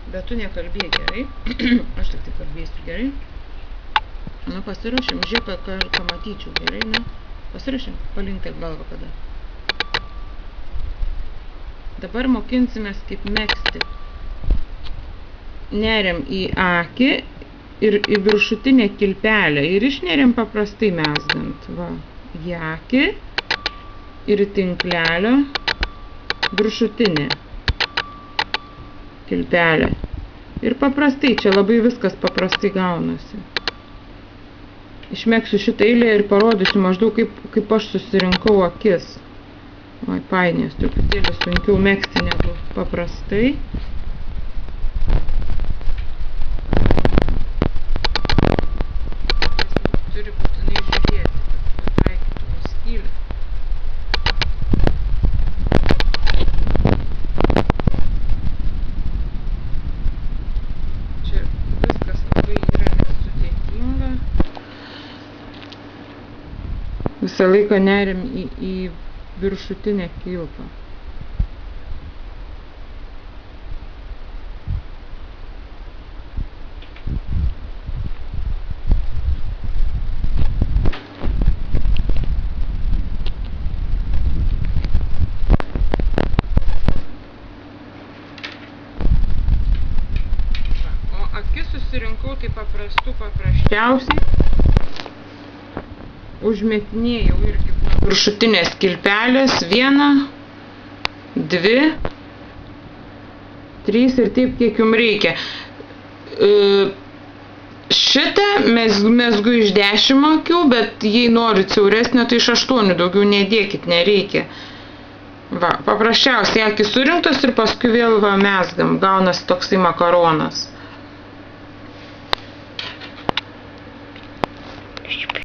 Bet tu nekalbėjai gerai. Aš tik tai kalbėsiu gerai. Nu, pasirašym. Žiūrėk, ką matyčiau gerai, nu. Pasirašym. Palinktėk galvą kada. Dabar mokinsimės kaip megzti. Neriam į akį ir į viršutinę kilpelę. Ir išneriam paprastai mezgant. Va. Į akį ir į tinklelio viršutinę kilpelę. Ir paprastai, čia labai viskas paprastai gaunasi. Išmegsiu šitą eilę ir parodysiu maždaug kaip aš susirinkau akis. Oi, painės, truputėlį sunkiau megzti negu paprastai. Turi būtinai žiūrėti, kad pataikytum skylę. Čia viskas labai yra nesudėtinga. Visą laiką neriam į viršutinę kilpą. O akis susirinkau tai paprasčiausiai. Užmetinėjau irgi viršutinės kilpelės 1, 2, 3 ir taip kiek jums reikia. Šitą mezgu iš 10 akių, bet jei norit siauresnio, tai iš 8, daugiau nedėkit, nereikia. Va, paprasčiausiai akys surinktos ir paskui vėl va mezgam, gaunasi toksai makaronas.